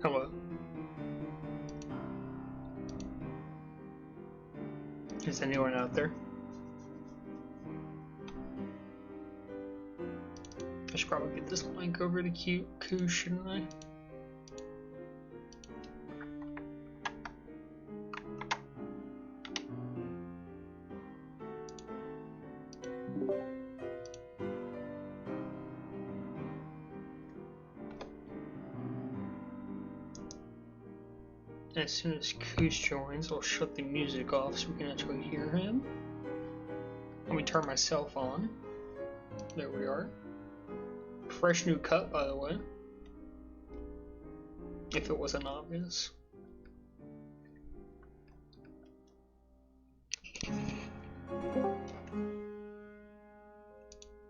Hello. Is anyone out there? I should probably get this link over to Q, shouldn't I? As soon as Coos joins, I'll shut the music off so we can actually hear him. Let me turn myself on. There we are. Fresh new cut, by the way. If it wasn't obvious.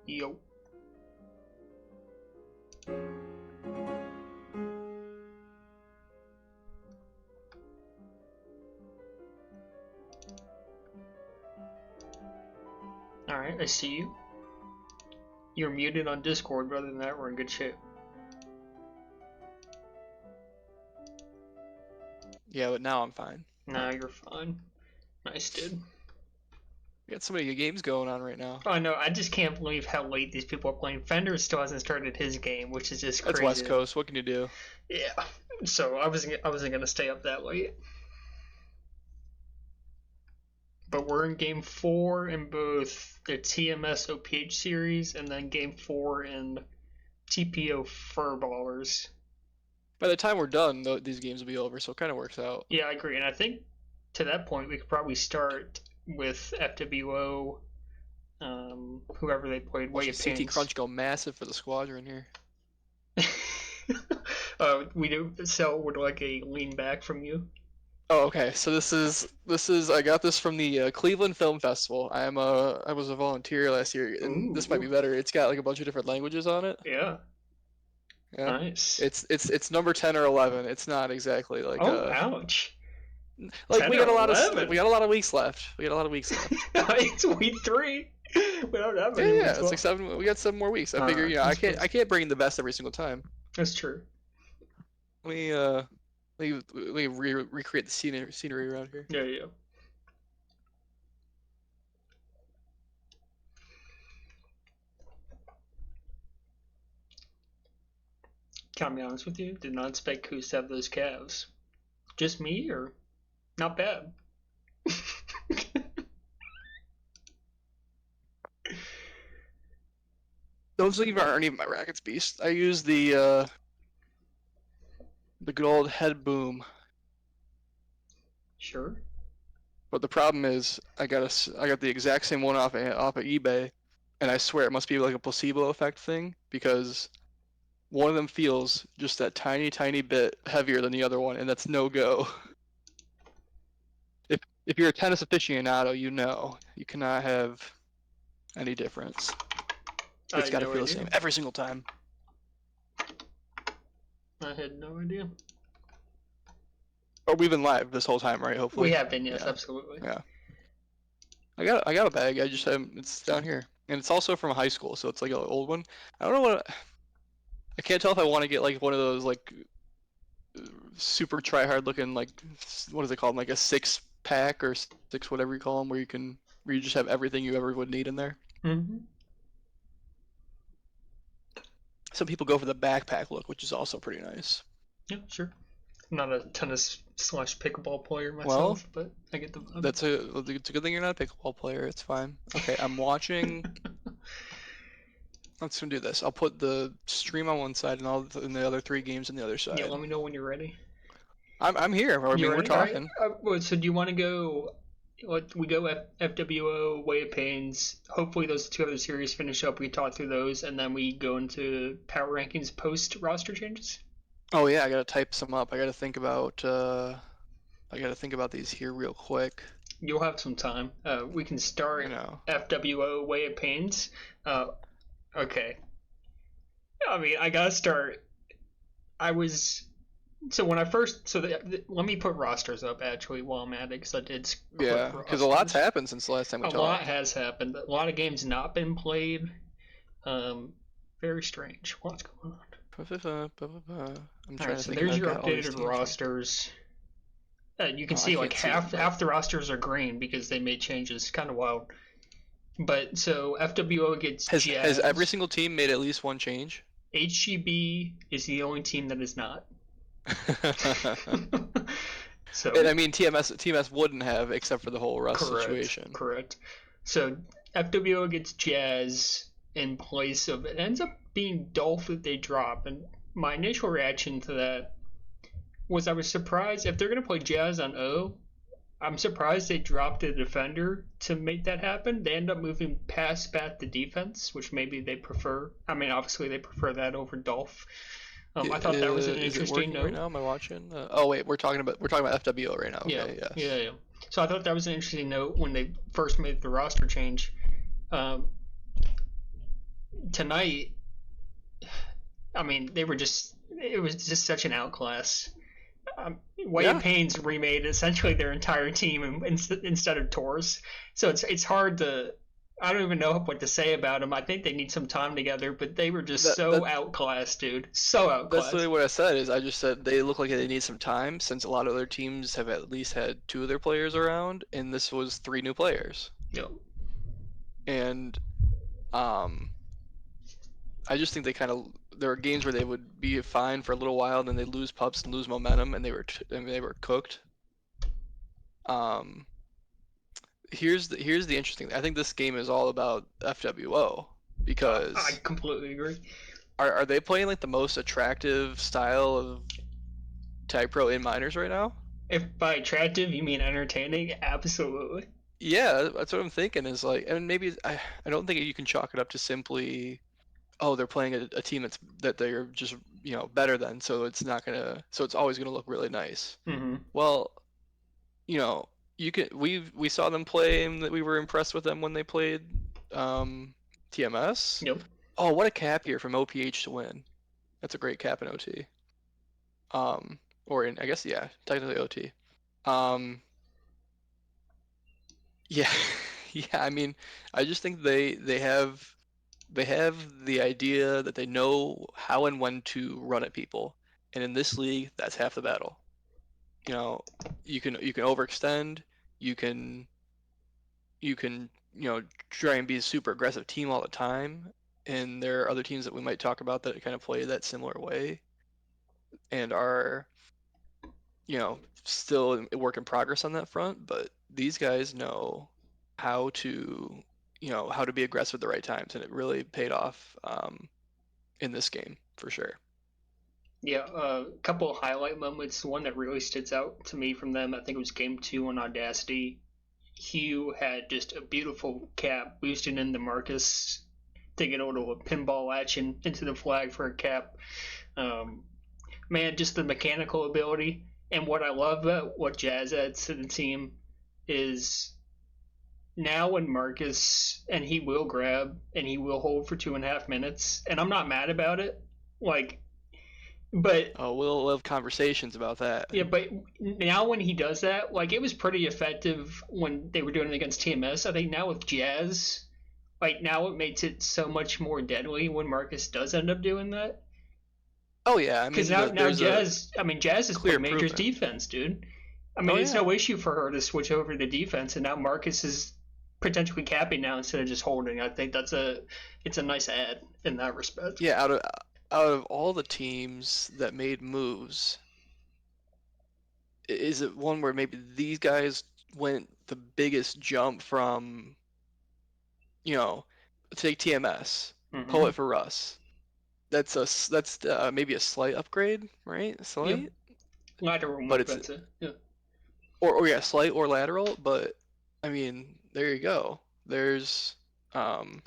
Yo. Alright, I see you. You're muted on Discord, but other than that, we're in good shape. Yeah, but now I'm fine. Nah, you're fine. Nice, dude. We got so many games going on right now. Oh no, I just can't believe how late these people are playing. Fender still hasn't started his game, which is just crazy. That's West Coast. What can you do? Yeah. So I wasn't gonna stay up that late. But we're in game 4 in both the TMS OPH series and then game 4 in TPO Furballers. By the time we're done, these games will be over, so it kind of works out. Yeah, I agree. And I think to that point, we could probably start with FWO, whoever they played. Watch CT Crunch go massive for the squadron here. We do. Cell would like a lean back from you. Oh, okay. So this is I got this from the Cleveland Film Festival. I was a volunteer last year, and this might be better. It's got like a bunch of different languages on it. Yeah. Yeah. Nice. It's number 10 or 11. It's not exactly like. Oh, ouch. Like we got a lot of weeks left. We got a lot of weeks left. It's week 3. We don't have any Yeah, it's like 7. We got 7 more weeks. I figure, I can't bring the best every single time. That's true. We recreate the scenery around here. Yeah. Can I be honest with you? Did not expect Coos to have those calves. Just me, or not bad? Those aren't even my rackets, beast. I use the good old head boom. Sure. But the problem is, I got the exact same one off of eBay, and I swear it must be like a placebo effect thing, because one of them feels just that tiny bit heavier than the other one, and that's no go. If you're a tennis aficionado, you know you cannot have any difference. It's got to feel the same every single time. I had no idea. Oh, we've been live this whole time, right? Hopefully. We have been, yes, absolutely. Yeah. I got a bag. I just it's down here, and it's also from high school, so it's like an old one. I don't know what. I can't tell if I want to get like one of those like super try hard looking, like, what is it called, like a 6-pack or 6 whatever you call them, where you just have everything you ever would need in there. Mm-hmm. Some people go for the backpack look, which is also pretty nice. Yeah, sure. I'm not a tennis / pickleball player myself, but I get the. It's a good thing you're not a pickleball player. It's fine. Okay, I'm watching. Let's do this. I'll put the stream on one side and the other 3 games on the other side. Yeah, let me know when you're ready. I'm here. I mean, we're talking. Right. So do you want to go? We go FWO, Way of Pains. Hopefully those 2 other series finish up. We talk through those, and then we go into power rankings post roster changes. Oh yeah, I gotta type some up. I gotta think about these here real quick. You'll have some time. We can start FWO, Way of Pains. Okay. I mean, I gotta start. So when I first, let me put rosters up actually while I'm at it, because I did. Yeah, because a lot's happened since the last time we talked. A lot has happened. A lot of games not been played. Very strange. What's going on? I'm All trying right, to so think if there's I've your got all these updated teams here. rosters. You can Oh, I see like can't see them, but half the rosters are green because they made changes. Kind of wild. But so FWO gets has every Jazz. single team made at least one change? HGB is the only team that is not. And So I mean, TMS wouldn't have, except for the whole Russ correct, situation. correct. So FWO gets Jazz in place of it ends up being Dolph that they drop, and my initial reaction to that was I was surprised if they're gonna play Jazz on O. I'm surprised they dropped a defender to make that happen. They end up moving past Bat to defense, which maybe they prefer. I mean, obviously they prefer that over Dolph. I thought that was an Is it interesting working right note. now? Am I watching? Oh wait, we're talking about FWO right now. Yeah, Okay, yeah, yes. yeah. So I thought that was an interesting note when they first made the roster change. Um, Tonight, I mean, they were just it was just such an outclass. Wyatt Yeah, Payne's remade essentially their entire team instead of Torres, so it's hard to. I don't even know what to say about them. I think they need some time together, but they were just that so that outclassed, dude. So that's literally outclassed. what I said. Is I just said they look like they need some time since a lot of other teams have at least had two of their players around, and this was three new players. Yep. And um, I just think they kind of there are games where they would be fine for a little while, and then they lose pups and lose momentum, and they were cooked. Um, here's the interesting thing. I think this game is all about FWO I because completely agree. are they playing like the most attractive style of tag pro in minors right now? If by attractive you mean entertaining, absolutely. Yeah, that's what I'm thinking is like, and maybe I don't think you can chalk it up to simply, oh, they're playing a team that they're just, better than, so it's always gonna look really nice. Mm-hmm. Well, you know, we saw them play and that we were impressed with them when they played TMS. Yep. Oh, what a cap here from OPH to win. That's a great cap in OT. Or in I guess yeah, technically OT. Um, yeah, yeah. I mean, I just think they have the idea that they know how and when to run at people, and in this league, that's half the battle. You know, you can overextend, you can you can try and be a super aggressive team all the time, and there are other teams that we might talk about that kind of play that similar way and are still a work in progress on that front, but these guys know how to, how to be aggressive at the right times, and it really paid off in this game for sure. Yeah, a couple of highlight moments. One that really stands out to me from them, I think it was game two on Audacity. Hugh had just a beautiful cap boosting into Marcus, taking a little pinball action into the flag for a cap. Um, Man, just the mechanical ability. And what I love about what Jazz adds to the team is now when Marcus, and he will grab and he will hold for 2.5 minutes, and I'm not mad about it. Like, but Oh, we'll have conversations about that. yeah, but now when he does that, like it was pretty effective when they were doing it against TMS. I think now with Jazz, like now it makes it so much more deadly when Marcus does end up doing that. Oh yeah, I Because mean now there's a Jazz, I mean Jazz has clear played Major's improvement. defense, dude. I mean Oh it's yeah. no issue for her to switch over to defense, and now Marcus is potentially capping now instead of just holding. I think it's a nice add in that respect. Yeah, out of all the teams that made moves, is it one where maybe these guys went the biggest jump from, you know, take TMS, Mm-hmm. Poet for Russ. That's maybe a slight upgrade, right? Yep. Slight, Lateral but move. it's That's it. Yeah. or yeah, slight or lateral, but I mean, there you go. There's um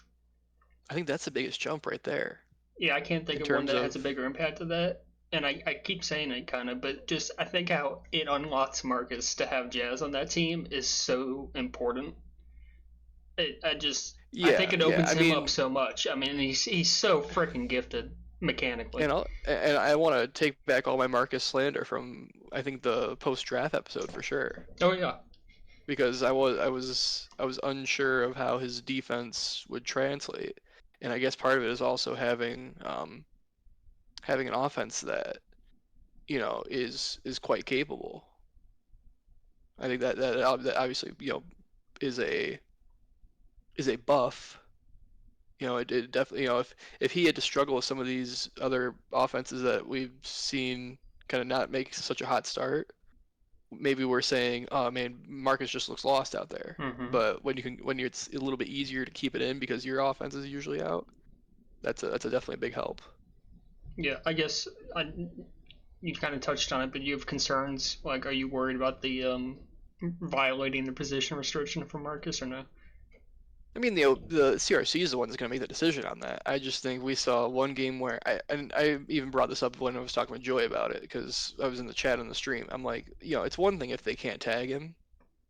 I think that's the biggest jump right there Yeah, I can't think in of one terms that has of a bigger impact to that. And I keep saying it kind of, but just I think how it unlocks Marcus to have Jazz on that team is so important. I think yeah, it yeah. opens I him up mean, so much. I mean, he's so freaking gifted mechanically. and I want to take back all my Marcus slander from I think the post draft episode for sure Oh yeah, because I was unsure of how his defense would translate, and I guess part of it is also having having an offense that, is quite capable. I think that obviously, is a buff. It definitely, if he had to struggle with some of these other offenses that we've seen kind of not make such a hot start, maybe we're saying, oh man, Marcus just looks lost out there. Mm-hmm. But when it's a little bit easier to keep it in because your offense is usually out, that's a definitely a big help. Yeah, I guess you kind of touched on it, but you have concerns. Like, are you worried about the violating the position restriction for Marcus or no? I mean, the CRC is the one that's going to make the decision on that. I just think we saw one game where I even brought this up when I was talking with Joy about it because I was in the chat on the stream. I'm like, it's one thing if they can't tag him,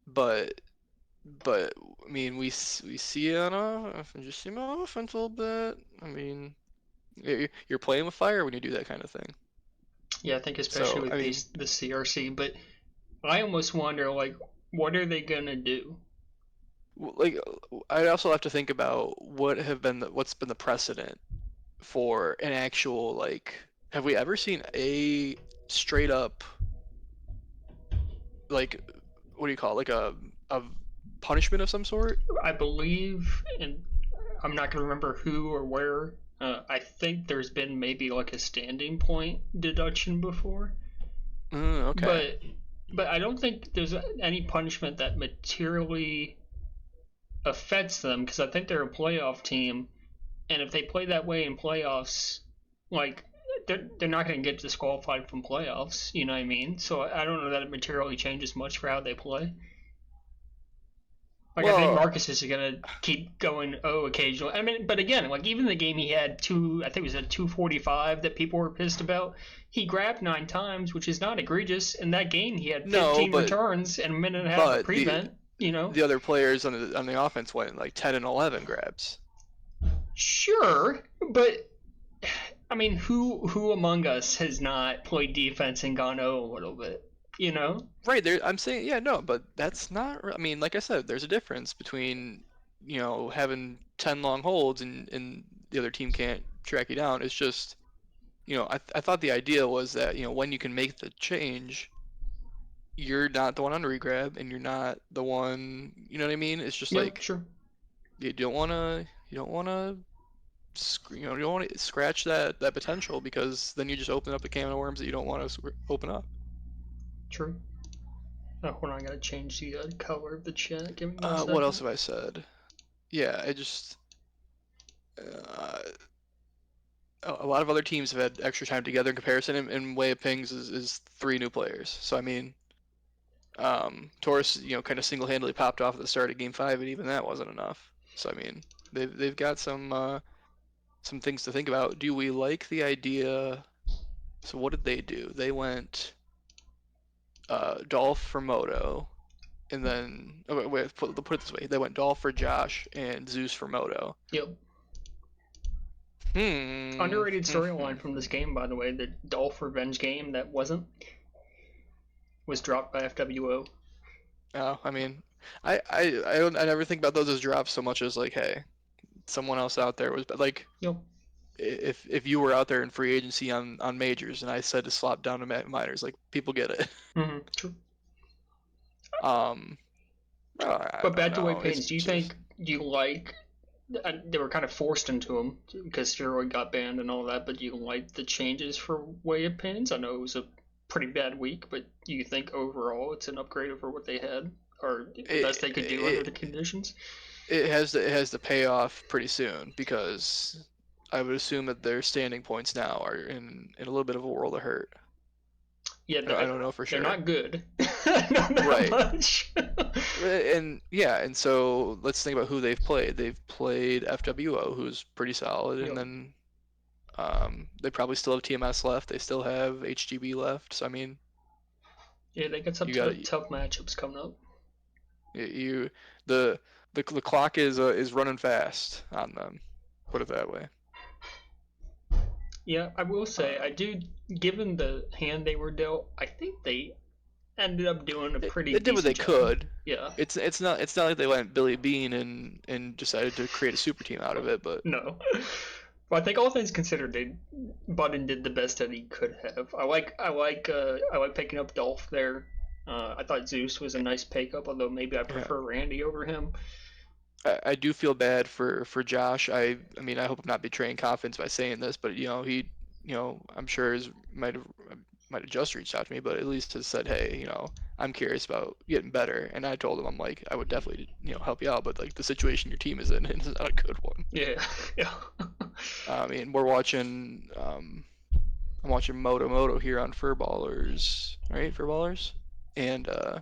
but I mean, we see it on just see him on offense a little bit. I mean, you're playing with fire when you do that kind of thing. Yeah, I think especially So with I mean, the CRC, but I almost wonder, like, what are they gonna do? like I also have to think about what's been the precedent for an actual, like, have we ever seen a straight up, like, what do you call it, like a punishment of some sort? I believe, and I'm not gonna remember who or where. I think there's been maybe like a standing point deduction before, Okay. but I don't think there's any punishment that materially affects them because I think they're a playoff team, and if they play that way in playoffs, like they're not going to get disqualified from playoffs. You know what I mean? So I don't know that it materially changes much for how they play. Like I think Well, Marcus is going to keep going. Oh, occasionally. I mean, but again, like even the game he had I think it was at 245 that people were pissed about. He grabbed 9 times, which is not egregious. In that game, he had no, 15 returns and a minute and a half of but the prevent. You know, the other players on the offense went like 10 and 11 grabs. sure, but I mean, who among us has not played defense and gone a little bit? You know? Right there, I'm saying, yeah, no, but that's not. I mean, like I said, there's a difference between having 10 long holds and the other team can't track you down. It's just, I thought the idea was that when you can make the change, you're not the one on regrab and you're not the one. You know what I mean? It's just Yeah, like sure. you don't want to you don't want to scratch that potential because then you just open up a can of worms that you don't want to open up. True. Oh, hold on, I gotta change the color of the chat. Give me one What second. else have I said? Yeah, I just uh, a lot of other teams have had extra time together in comparison, and Way of Pings is 3 new players. So I mean, Taurus, kind of single-handedly popped off at the start of Game 5, and even that wasn't enough. So I mean, they've got some things to think about. Do we like the idea? So what did they do? They went Dolph for Moto, and then wait, put it this way: they went Dolph for Josh and Zeus for Moto. Yep. Hmm. Underrated storyline from this game, by the way, the Dolph Revenge game that was dropped by FWO. Oh, I mean, I never think about those as drops so much as like, hey, someone else out there was like, Yep. if you were out there in free agency on majors and I said to slop down to minors, like people get it. Mm-hmm. True. Um, I But don't back to Way know. It's Pains, do you just think you like? They were kind of forced into them because Steroid got banned and all that. But do you like the changes for Way of Pains? I know it was a pretty bad week, but do you think overall it's an upgrade over what they had, or the best they could do under the it conditions? it has to pay off pretty soon because I would assume that their standing points now are in a little bit of a world of hurt. Yeah, I don't know for they're sure. not good. Not that Right. much. And yeah, and so let's think about who they've played. They've played FWO, who's pretty solid, and Yep. then they probably still have TMS left. They still have HGB left. So I mean, Yeah, they got some you got tough matchups coming up. you the clock is running fast on them. Put it that way. Yeah, I will say, I Um, do, given the hand they were dealt, I think they ended up doing a pretty they did what they decent job. could. Yeah, It's not like they went Billy Bean and decided to create a super team out of it, but no. Well, I think all things considered, Button did the best that he could have. I like picking up Dolph there. I thought Zeus was a nice pickup, although maybe I Yeah. prefer Randy over him. I do feel bad for Josh. I mean, I hope I'm not betraying confidence by saying this, but I'm sure his might have just reached out to me, but at least has said, hey, I'm curious about getting better. And I told him, I'm like, I would definitely, help you out, but like the situation your team is in is not a good one. Yeah, yeah. I mean, I'm watching Moto here on Furballers, right? Furballers, and I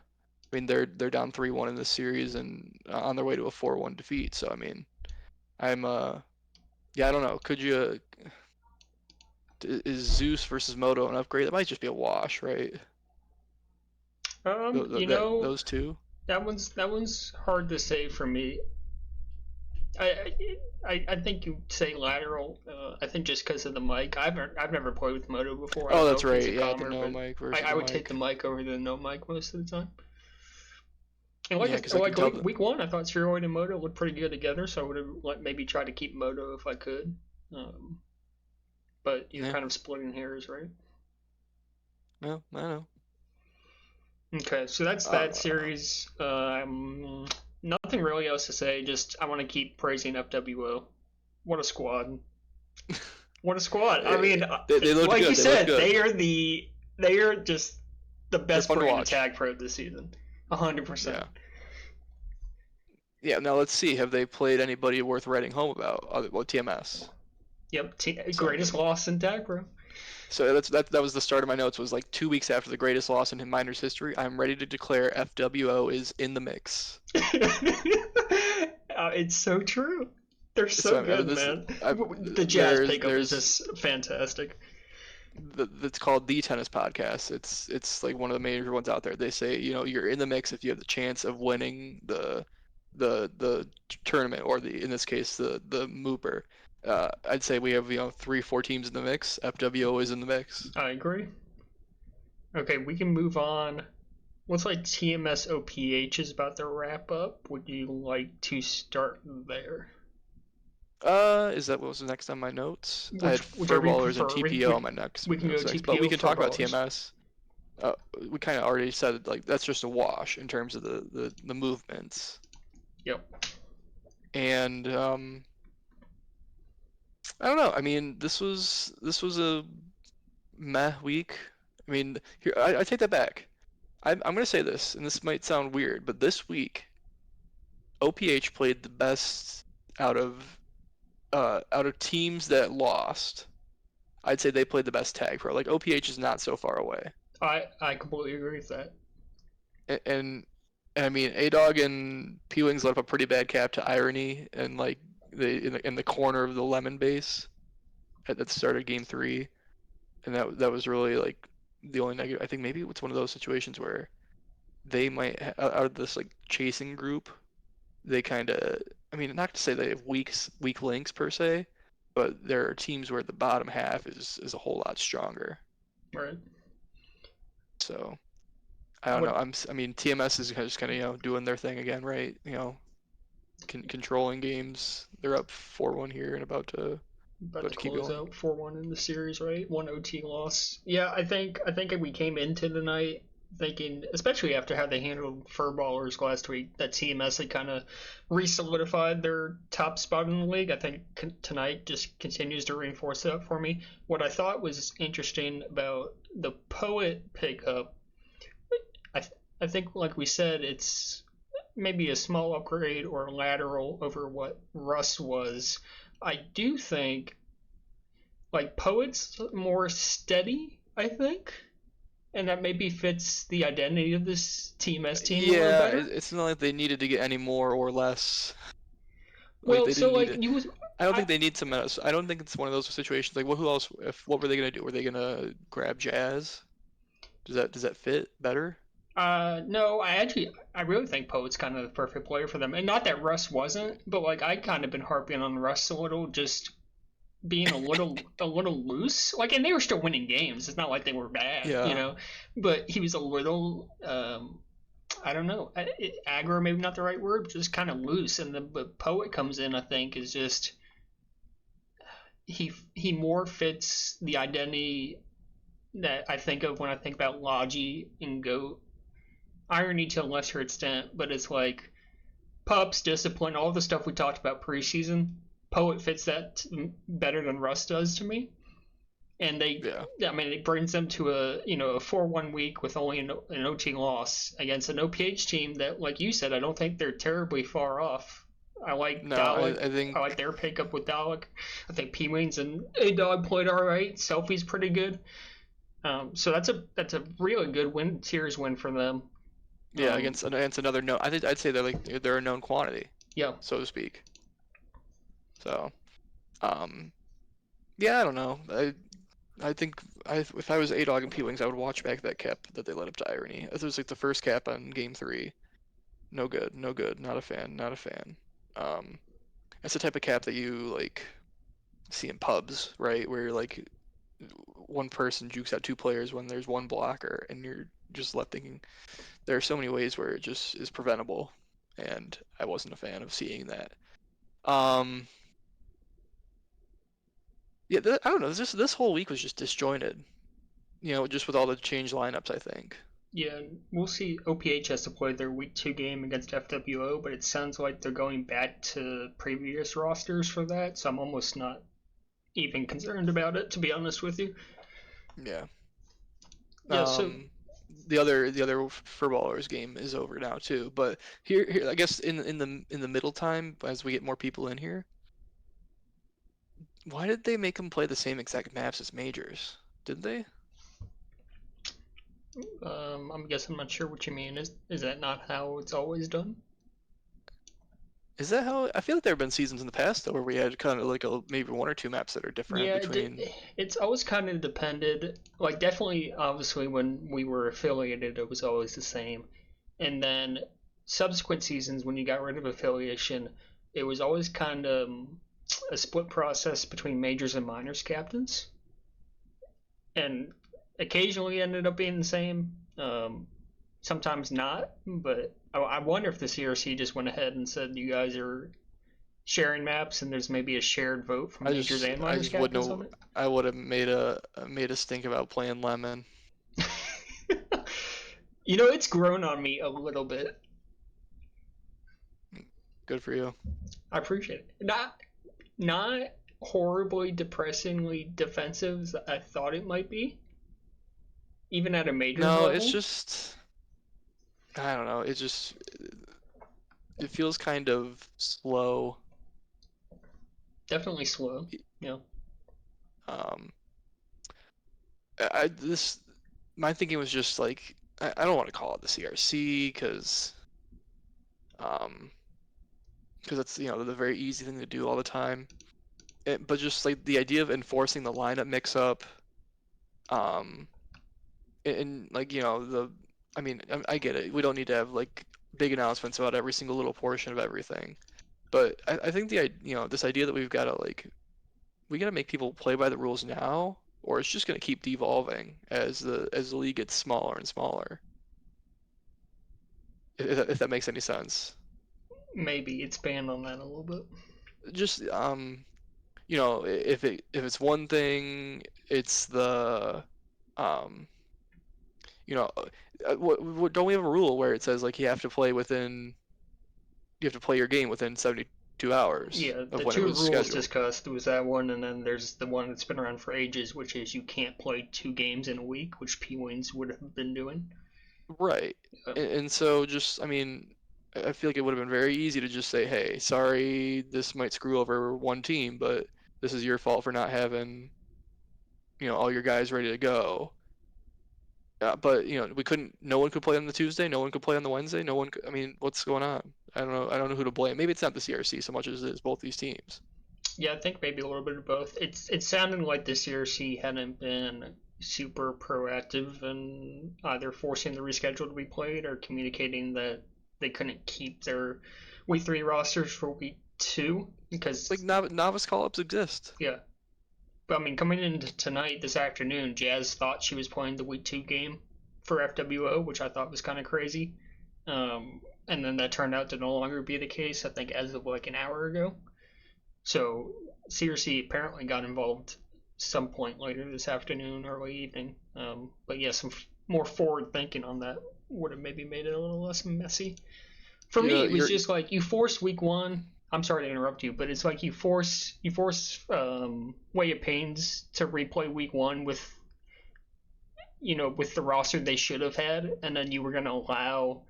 mean they're down 3-1 in this series and on their way to a 4-1 defeat. So I mean, I'm yeah, I don't know. Is Zeus versus Moto an upgrade? That might just be a wash, right? You know, Those two. that one's hard to say for me. I I think you say lateral. I think just because of the mic. I've never played with Moto before. I Oh, don't know that's if he's right. a Yeah, the commer, no but mic I, versus I the would take the mic. mic over the no mic most of the time. And Yeah, because I can tell that. week one, I thought Spheroid and Moto looked pretty good together, so I would have maybe tried to keep Moto if I could. Um, but you're Yeah, kind of splitting hairs, right? no, I know. Okay, so that's that Uh, series. Nothing really else to say. Just I want to keep praising FWO. What a squad! What a squad! I eh, mean, they looked like you good. They looked said, good. they are just the They're best fun to brand of watch. tag pro this season. 100%. Yeah. Yeah, now let's see. Have they played anybody worth writing home about? Well, TMS. Yep, So I greatest mean, loss in tag pro. so that was the start of my notes. Was like 2 weeks after the greatest loss in Miners history. I'm ready to declare FWO is in the mix. It's so true. They're So so I mean, good, man. I, The Jazz pickup is there's just fantastic. it's called the Tennis Podcast. It's like one of the major ones out there. They say you're in the mix if you have the chance of winning the tournament or the in this case the Mooper. I'd say we have 3-4 teams in the mix. FWO is in the mix. I agree. Okay, we can move on. Looks like TMS OPH is about to wrap up. Would you like to start there? Is that what was next on my notes? I had Whichever you Furballers and prefer. TPO on my next We can go notes next, but TPO we can for talk about ballers. TMS. We kind of already said like that's just a wash in terms of the movements. Yep. And I don't know. I mean, this was a meh week. I mean, here I take that back. I'm gonna say this, and this might sound weird, but this week OPH played the best out of teams that lost. I'd say they played the best tag pro. Like OPH is not so far away, I completely agree with that. and I mean A Dog and P Wings let up a pretty bad cap to Irony and like in the corner of the lemon base at the start of game three, and that was really like the only negative. I think maybe it's one of those situations where they might out of this like chasing group, they kind of. I mean, not to say they have weak links per se, but there are teams where the bottom half is a whole lot stronger. Right. So I don't know. What I mean, TMS is just kind of doing their thing again, right? Controlling games. They're up 4-1 here and about about to to keep close going. out 4-1 in the series, right? One OT loss. Yeah, I think we came into the night thinking, especially after how they handled Furballers last week, that TMS had kind of re-solidified their top spot in the league. I think tonight just continues to reinforce that for me. What I thought was interesting about the Poet pickup, I I think like we said, it's maybe a small upgrade or lateral over what Russ was. I do think like Poet's more steady, I think, and that maybe fits the identity of this Team S team a little Yeah, better. it's not like they needed to get any more or less. Like Well, they so didn't need like it. you was I don't I think they need some. I don't think it's one of those situations. Like, who else? What were they gonna do? Were they gonna grab Jazz? Does that fit better? no, I really think Poet's kind of the perfect player for them, and not that Russ wasn't, but like I kind of been harping on Russ a little, just being a little loose. Like, and they were still winning games. It's not like they were bad, Yeah. But he was a little I don't know, aggro maybe not the right word, but just kind of loose. And the Poet comes in, I think, is just he more fits the identity that I think of when I think about Logi and Goat. Irony to a lesser extent, but it's like Pups, discipline, all the stuff we talked about preseason. Poet fits that better than Russ does to me. And Yeah. I mean, it brings them to a 4-1 week with only an OT loss against an OPH team that, like you said, I don't think they're terribly far off. I like No, Dalek. I think I like their pickup with Dalek. I think P Wings and A Dog played all right. Selfie's pretty good. So that's a really good series win for them. yeah, against another known. I think I'd say they're a known quantity, Yeah, so to speak. So, um, yeah, I don't know. I think if I was A-Dog and P-Wings, I would watch back that cap that they let up to Irony. It was like the first cap on game 3. No good, no good. Not a fan, not a fan. Um, that's the type of cap that you like see in pubs, right? Where you're like one person jukes out 2 players when there's one blocker, and you're just left thinking there are so many ways where it just is preventable, and I wasn't a fan of seeing that. Um, yeah, I don't know. This whole week was just disjointed. Just with all the changed lineups, I think. yeah. We'll see. OPH has to play their week 2 game against FWO, but it sounds like they're going back to previous rosters for that. So I'm almost not even concerned about it, to be honest with you. Yeah. Yeah. So The other Furballers game is over now too. But here I guess in the middle time as we get more people in here, why did they make them play the same exact maps as majors? Did they? I'm guessing I'm not sure what you mean. Is that not how it's always done? Is that how? I feel like there have been seasons in the past though where we had kind of like maybe 1 or 2 maps that are different Yeah, between. it's always kind of depended. Like, definitely, obviously, when we were affiliated, it was always the same. And then subsequent seasons, when you got rid of affiliation, it was always kind of a split process between majors and minors captains. And occasionally ended up being the same. Sometimes not, but I wonder if the CRC just went ahead and said you guys are sharing maps and there's maybe a shared vote from majors and I minors just wouldn't captains have. on I would have made us think about playing lemon. it. It's grown on me a little bit. Good for you. I appreciate it. Not horribly depressingly defensive as I thought it might be, even at a majors No, it's level. just I don't know. It feels kind of slow. Definitely slow. Yeah. Um, this my thinking was just like I don't want to call it the CRC um because it's the very easy thing to do all the time. But just like the idea of enforcing the lineup mix up, um, and like I mean I get it. We don't need to have like big announcements about every single little portion of everything. But I think this idea that we gotta make people play by the rules now, or it's just gonna keep devolving as the league gets smaller and smaller. If that makes any sense. Maybe expand on that a little bit. Just if it's one thing, it's the um, don't we have a rule where it says like you have to play your game within 72 hours Yeah, of the when it two was rules scheduled? discussed was that one, and then there's the one that's been around for ages, which is you can't play 2 games in a week, which P Wings would have been doing. Right. Uh, And so just, I mean, I feel like it would have been very easy to just say, hey, sorry, this might screw over one team, but this is your fault for not having, all your guys ready to go. But, no one could play on the Tuesday, no one could play on the Wednesday, no one could, I mean, what's going on? I don't know who to blame. Maybe it's not the CRC so much as it is both these teams. yeah, I think maybe a little bit of both. It sounded like the CRC hadn't been super proactive in either forcing the reschedule to be played or communicating that they couldn't keep their week 3 rosters for week 2 Like because novice call-ups exist. yeah. But I mean, coming into tonight, this afternoon, Jazz thought she was playing the week 2 game for FWO, which I thought was kind of crazy. And then that turned out to no longer be the case, I think, as of like an hour ago. So CRC apparently got involved some point later this afternoon, early evening. But yeah, some more forward thinking on that would have maybe made it a little less messy. For me, it was You're just like you force week one. I'm sorry to interrupt you, but it's like you force Way of Pains to replay week one with with the roster they should have had, and then you were going to allow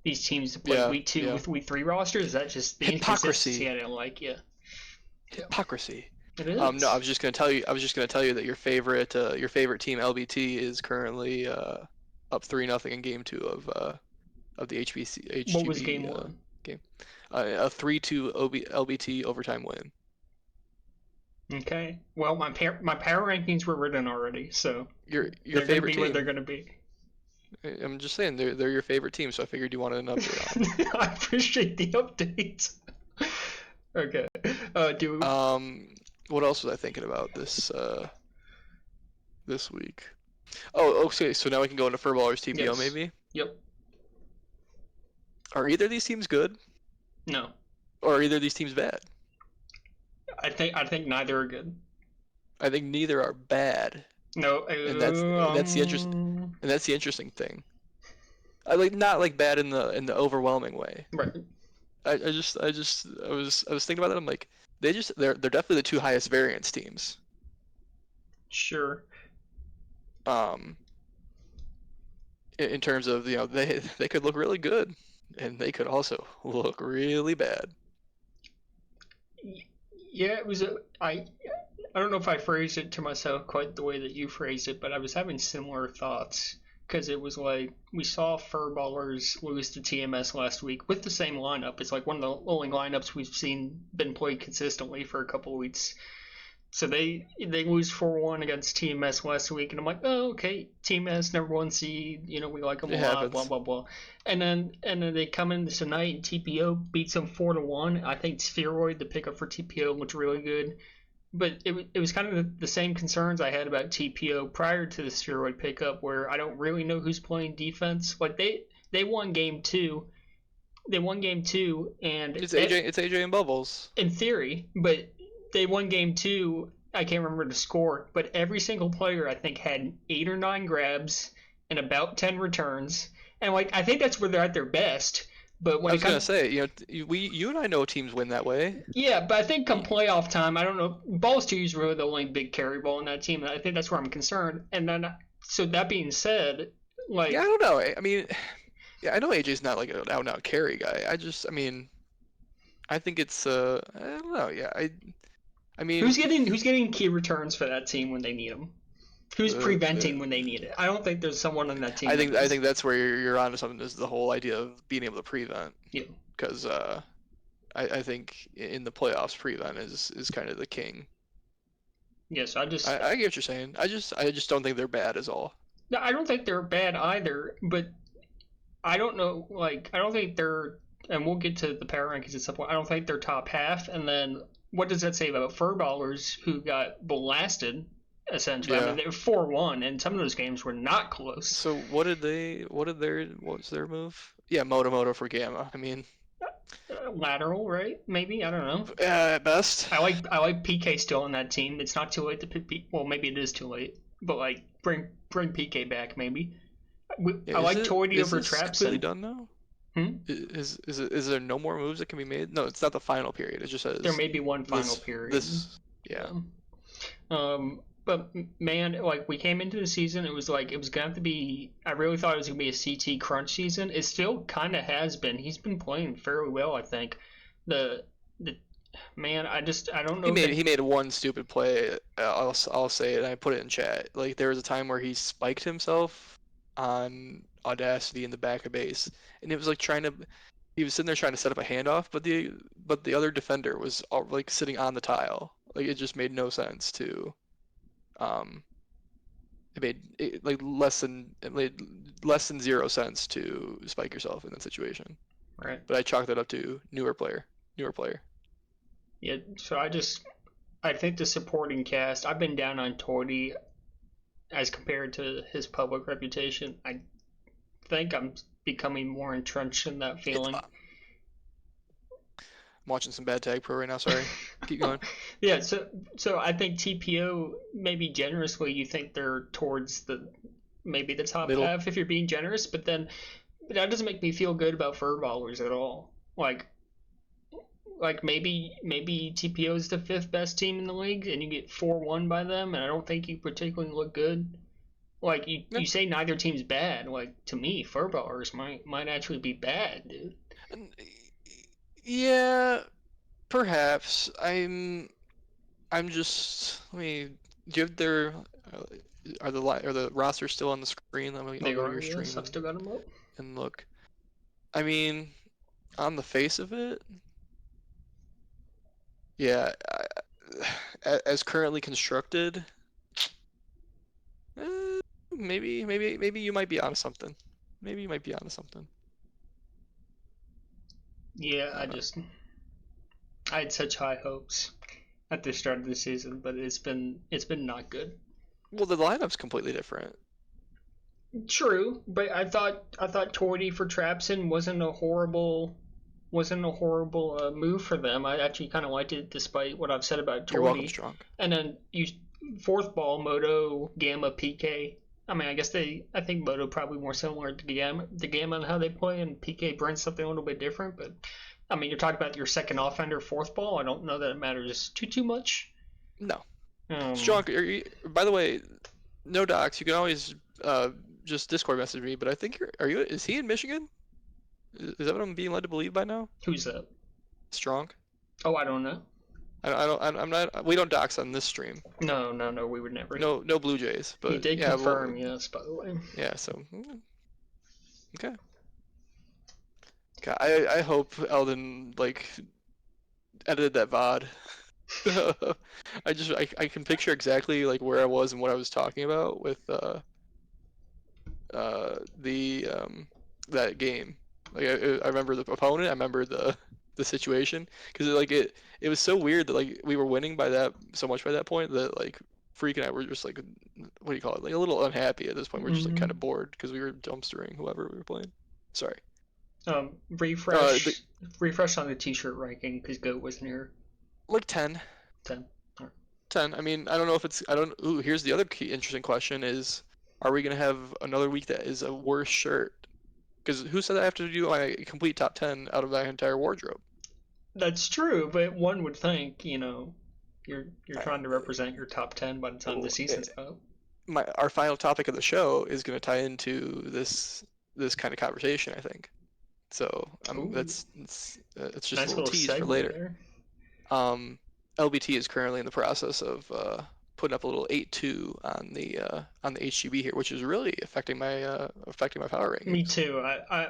these teams to play week two yeah. with week three rosters. Is that just the inconsistency I didn't like? Yeah, Hypocrisy. it is. No, I was just gonna tell you. I was just gonna tell you that your favorite team LBT is currently up 3-0 in game two of the HBC What was HGB game one? game. A 3-2 LBT overtime win. Okay. Well, my power rankings were written already, so Your they're going to favorite be team. what they're going to be. I'm just saying they're your favorite team, so I figured you wanted an update on I appreciate the updates. Okay. Do what else was I thinking about this week? Oh, okay. So now we can go into Furballers TPO Yes. maybe. Yep. Are either of these teams good, No. or are either of these teams bad? I think neither are good. I think neither are bad, No. and that's the interesting thing. I like not like bad in the overwhelming way. Right. I was thinking about that. I'm like they're definitely the two highest variance teams. Sure. In terms of they could look really good, and they could also look really bad. Yeah, it was I don't know if I phrased it to myself quite the way that you phrased it, but I was having similar thoughts because it was like we saw Furballers lose to TMS last week with the same lineup. It's like one of the only lineups we've seen been played consistently for a couple of weeks. So they lose 4-1 against TMS last week, and I'm like, oh, okay, TMS number one seed, we like them a lot, blah blah blah. And then they come in tonight, and TPO beats them 4-1. I think Spheroid, the pickup for TPO, looked really good, but it was kind of the same concerns I had about TPO prior to the Spheroid pickup, where I don't really know who's playing defense. Like they won game two. They won game two, and It's AJ and Bubbles. In theory, but they won game two. I can't remember the score, but every single player I think had 8 or 9 grabs and about 10 returns, and I think that's where they're at their best. But when I was gonna say, you and I know teams win that way. Yeah, but I think come playoff time, I don't know. Balls 2 is really the only big carry ball in that team, and I think that's where I'm concerned. And then, so that being said, I don't know. I mean, yeah, I know AJ's not like an out-and-out carry guy. I think it's I don't know. Yeah, I mean, who's getting key returns for that team when they need them? Who's preventing when they need it? I don't think there's someone on that team. I think that's where you're onto something. Is the whole idea of being able to prevent. Yeah. Because I think in the playoffs, prevent is kind of the king. Yes, I get what you're saying. I just don't think they're bad as all. No, I don't think they're bad either. But I don't know. I don't think they're. And we'll get to the power rankings at some point. I don't think they're top half. And then what does that say about Furballers, who got blasted? Essentially, yeah. I mean, they were 4-1, and some of those games were not close. So what was their move? Yeah, Moto for Gamma. I mean, lateral, right? Maybe, I don't know. At best. I like PK still on that team. It's not too late to pick. Well, maybe it is too late, but bring PK back maybe. I like Toity over Trapson. Is completely done now? Is there no more moves that can be made? No, it's not the final period. It just says there may be one final period. Yeah. But man, we came into the season, it was gonna have to be. I really thought it was gonna be a CT crunch season. It still kind of has been. He's been playing fairly well, I think. The man, I don't know. He made one stupid play. I'll say it. I put it in chat. There was a time where he spiked himself on Audacity in the back of base, and it was he was sitting there trying to set up a handoff, but the other defender was sitting on the tile. It just made no sense to. It made less than 0 cents to spike yourself in that situation. Right. But I chalked that up to newer player. Yeah. So I think the supporting cast. I've been down on Toity as compared to his public reputation. I think I'm becoming more entrenched in that feeling. I'm watching some bad Tag Pro right now. Sorry. Keep going. Yeah, so I think TPO, maybe generously you think they're towards maybe the top Middle. half if you're being generous, but then that doesn't make me feel good about Furballers at all. Like maybe TPO is the fifth best team in the league, and you get 4-1 by them, and I don't think you particularly look good. Like Yeah. you say neither team's bad. Like to me, Furballers might actually be bad, dude. Yeah, perhaps. I'm just. Let me. Do you have their? Uh, are the rosters still on the screen? I'll They go to are, your yes. stream I've still got them up. and look. I mean, on the face of it, yeah. As currently constructed, maybe you might be onto something. Maybe you might be onto something. Yeah, Uh, I had such high hopes at the start of the season, but it's been not good. well, the lineup's completely different. True, but I thought Torty for Trapson wasn't a horrible move for them. I actually kind of liked it, despite what I've said about You're welcome, Torty. Strong. And then you fourth ball Moto Gamma PK. I mean, I think Moto probably more similar to Gamma and how they play, and PK brings something a little bit different. But I mean, you're talking about your second offender fourth ball. I don't know that it matters too much. No. Um, Strong, by the way, no docs. You can always just Discord message me. But I think is he in Michigan? Is that what I'm being led to believe by now? who's that? Strong. Oh, I don't know. I'm not. We don't docs on this stream. No, we would never. No Blue Jays. He But did yeah, confirm, yes, by the way. yeah. So okay. God, I hope Eldon like edited that VOD. I can picture exactly like where I was and what I was talking about with the that game. Like I remember the opponent, I remember the situation, because it was so weird that like we were winning by that so much by that point that like Freak and I were just like, what do you call it, like a little unhappy at this point. We're just like kind of bored because we were dumpstering whoever we were playing. Sorry. Refresh on the T-shirt ranking because Goat wasn't here. Like 10. 10. 10. I mean, I don't know if it's. I don't. Ooh, here's the other key interesting question: is are we gonna have another week that is a worse shirt? Because who said I have to do my complete top 10 out of my entire wardrobe? That's true, but one would think, you're trying to represent your top 10 by the time the Well, season's up. Our final topic of the show is going to tie into this kind of conversation, I think. So it's just Nice a little tease for segue later. there. LBT is currently in the process of putting up a little 8-2 on the HGB here, which is really affecting my power rankings. Me too. I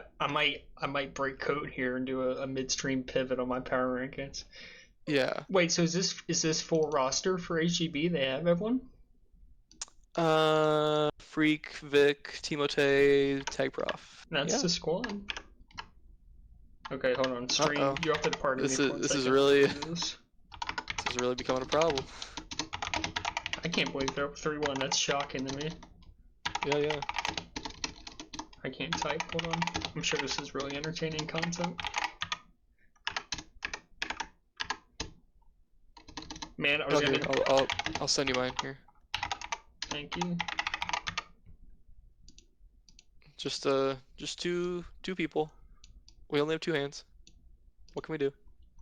might break code here and do a midstream pivot on my power rankings. Yeah. Wait, so is this full roster for HGB? They have everyone? Freak, Vic, Timote, Tag Prof. That's the squad. Okay, hold on. Stream. You have to pardon me for 1 second. This is really becoming a problem. I can't believe they're up 3-1. That's shocking to me. Yeah. I can't type. Hold on. I'm sure this is really entertaining content. Man, I was gonna. I'll send you mine here. Thank you. Just two people. We only have 2 hands. What can we do?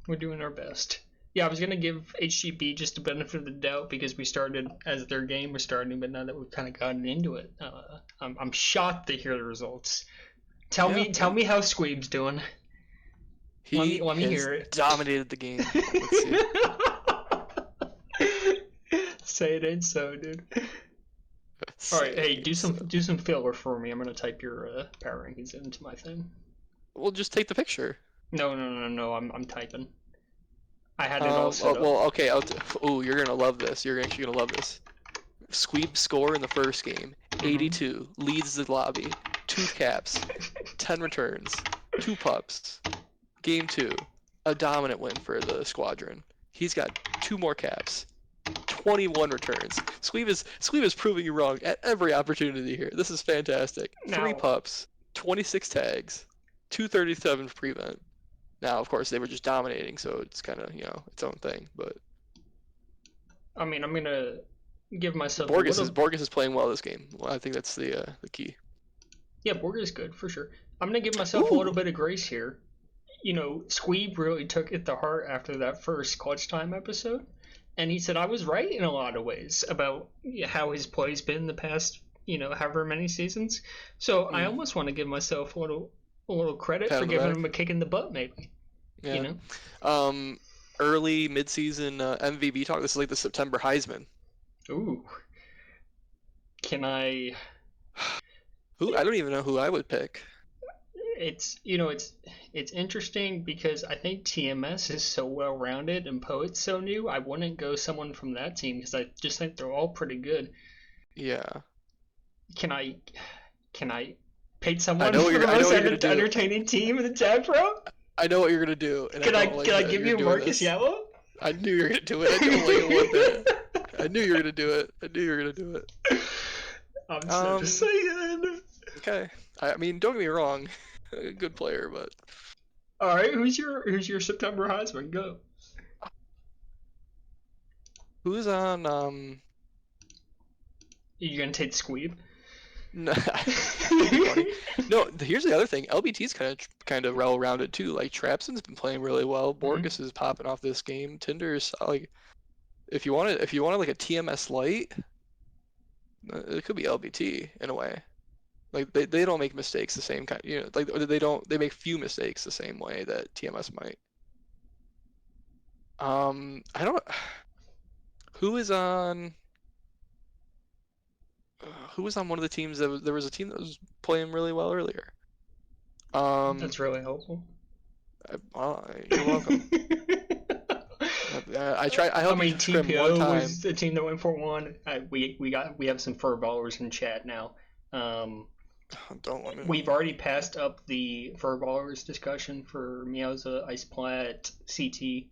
We're doing our best. Yeah, I was gonna give HGB just the benefit of the doubt because we started as their game was starting, but now that we've kind of gotten into it, I'm shocked to hear the results. Tell me how Squeeb's doing. Let me hear it. Dominated the game. Let's see. Say it ain't so, dude. All right, hey, do some filler for me. I'm gonna type your power rankings into my thing. We'll just take the picture. No. I'm typing. I had it all set up. Well, okay. Ooh, you're gonna love this. You're actually gonna love this. Squeeb score in the first game: 82, leads the lobby, 2 caps, 10 returns, 2 pups. Game 2, a dominant win for the squadron. He's got 2 more caps, 21 returns. Squeeb is proving you wrong at every opportunity here. This is fantastic. 3 pups, 26 tags, 237 prevent. Now, of course, they were just dominating, so it's kind of, its own thing. But I mean, I'm gonna give myself a Borges little. is Borges is playing well this game. Well, I think that's the key. Yeah, Borg is good for sure. I'm gonna give myself a little Ooh, bit of grace here. Squeeb really took it to heart after that first clutch time episode, and he said I was right in a lot of ways about how his play's been the past, however many seasons. So I mm, almost want to give myself a little credit pat for on the giving back. him a kick in the butt, maybe. You Yeah. know, Um, early mid-season MVP talk. This is like the September Heisman. ooh, can I? Who I don't even know who I would pick. It's interesting because I think TMS is so well rounded and Poet's so new. I wouldn't go someone from that team because I just think they're all pretty good. Yeah, Can I can I pick I someone know what for the I know most what you're gonna do. entertaining team in the Tag Pro? I know what you're gonna do, and I Can I don't like can I that give you're you doing Marcus this. Yellow? I knew you were gonna do it. I don't like it one bit. I knew you were gonna do it. I knew you were gonna do it. I'm so just Um, saying. okay. I mean, don't get me wrong, a good player, but All right, who's your September Heisman? Go. who's on You gonna take Squeeb? No, that'd be funny. No, here's the other thing. LBT's kind of well-rounded too. Like Trapson's been playing really well. Mhm. Borges is popping off this game. Tinder's like if you wanted like a TMS light, it could be LBT in a way. Like they don't make mistakes the same kind, like they make few mistakes the same way that TMS might. I don't who is on who was on one of the teams there was a team that was playing really well earlier. Um, That's really helpful. You're welcome. I tried. I I helped you mean, scrim one TPO time. was the team that went for one. We have some fur ballers in chat now. Um, Don't let me. we've already passed up the fur ballers discussion for Meowza, Ice Plat, CT.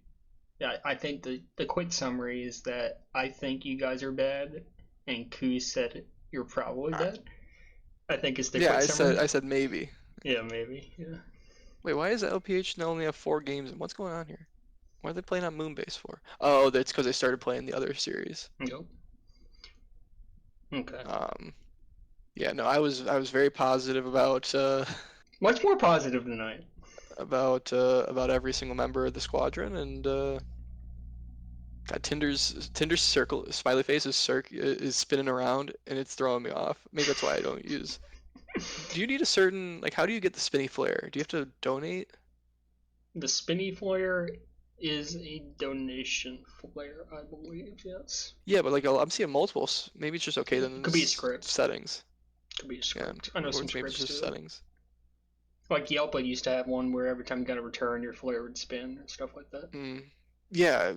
Yeah, I think the quick summary is that I think you guys are bad, and Koo said you're probably bad. I think it's the Yeah, quick summary. I said maybe. Yeah, maybe. Yeah. Wait, why does the LPH now only have 4 games? And what's going on here? Why are they playing on Moonbase for? Oh, that's because they started playing the other series. Yep. Okay. Yeah, no, I was very positive about Much more positive tonight. about every single member of the squadron, and God, Tinder's circle smiley face is spinning around, and it's throwing me off. Maybe that's why I don't use. Do you need a certain how do you get the spinny flare? Do you have to donate? The spinny flare is a donation flare, I believe. Yes. Yeah, but I'm seeing multiples. Maybe it's just okay then. Could be a script. Settings. Could be a Yeah, script. I know or some maybe it's scripts just do it. settings. Like Yelp used to have one where every time you got a return, your flare would spin and stuff like that. Yeah,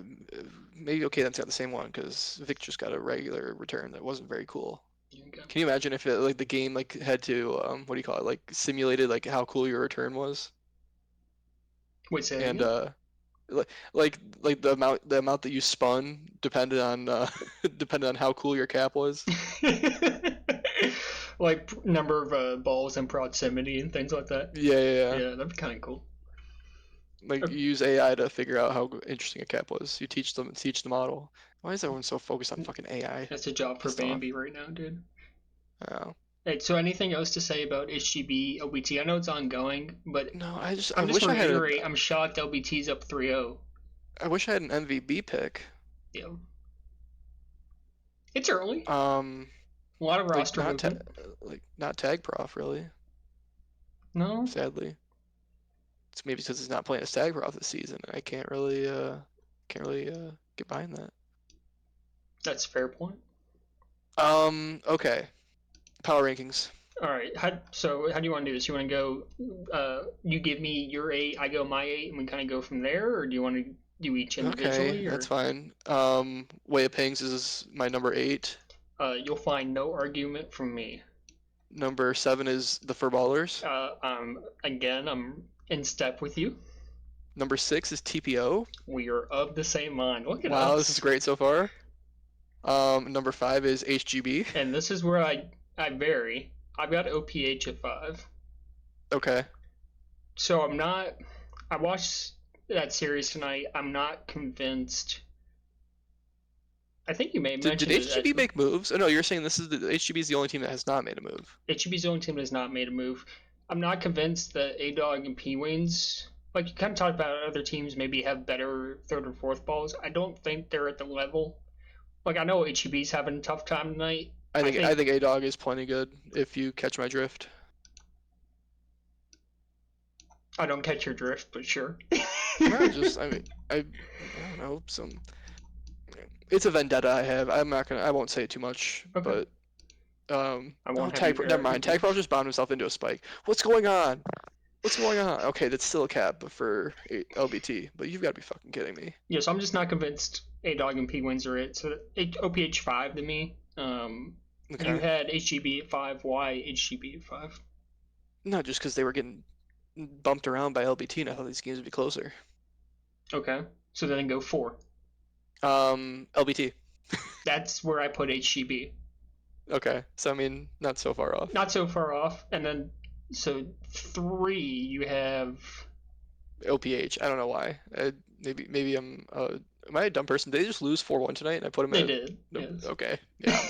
maybe okay. That's got the same one because Vic just got a regular return that wasn't very cool. Okay. Can you imagine if the game had to what do you call it, simulated how cool your return was? Wait, say And that like the amount that you spun depended on depended on how cool your cap was. again? Like number of balls in proximity and things like that. Yeah. Yeah, that'd be kind of cool. Like you use AI to figure out how interesting a cap was. You teach the model. Why is everyone so focused on fucking AI? That's a job for Pissed off. Bambi right now, dude. Oh. Hey, so anything else to say about HGB LBT? I know it's ongoing, but No, I I'm just wish I had reiterate. I'm shocked LBT's up 3-0. I wish I had an MVP pick. Yeah. It's early. A lot of roster movement. Not tag prof really. No. Sadly. It's maybe because he's not playing a tag prof this season. I can't really get behind that. That's a fair point. Okay. Power rankings. All right. So how do you want to do this? You want to go? You give me your 8, I go my 8, and we kind of go from there, or do you want to do each individually? Okay, that's fine. Way of Pings is my number 8. You'll find no argument from me. Number 7 is the Furballers. Again, I'm in step with you. Number 6 is TPO. We are of the same mind. Look at us. Wow, this is great so far. Number 5 is HGB. And this is where I I've got OPH at 5. Okay. So I'm not I watched that series tonight. I'm not convinced. I think you may have Did mentioned it HGB actually. make moves? Oh no, you're saying this is the HGB is the only team that has not made a move. HEB's own team has not made a move. I'm not convinced that A Dog and P Wings, like you kind of talked about other teams maybe have better third or fourth balls. I don't think they're at the level. Like I know HEB's having a tough time tonight. I think A Dog is plenty good if you catch my drift. I don't catch your drift, but sure. No, just I mean I don't know some. It's a vendetta I have. I won't say too much, Okay. but I won't have Tag you Pro, hear never mind. everything. Tag Pro just bound himself into a spike. What's going on? What's going on? Okay, that's still a cap for LBT, but you've got to be fucking kidding me. Yeah, so I'm just not convinced A Dog and P Wings are it. So OPH 5 to me. You Okay. had HGB at 5. Why HGB at 5? Not just because they were getting bumped around by LBT, and I thought these games would be closer. Okay. So then go 4. LBT. That's where I put HGB. Okay, so I mean, not so far off. Not so far off. And then, so 3, you have. OPH. I don't know why. Maybe I'm. Am I a dumb person? Did they just lose 4-1 tonight, and I put them They at? did. Yes. Okay. Yeah.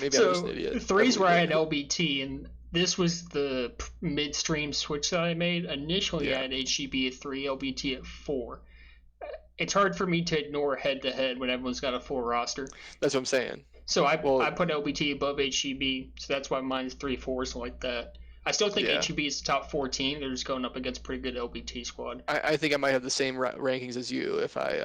Maybe I'm just So an idiot. 3's where I had LBT, and this was the midstream switch that I made. Initially, I Yeah. had HGB at 3, LBT at 4. It's hard for me to ignore head to head when everyone's got a full roster. That's what I'm saying. So I Well, put LBT above HGB, so that's why mine's 3-4, so like that. I still think yeah. HGB is the top 14. They're just going up against a pretty good LBT squad. I think I might have the same rankings as you if I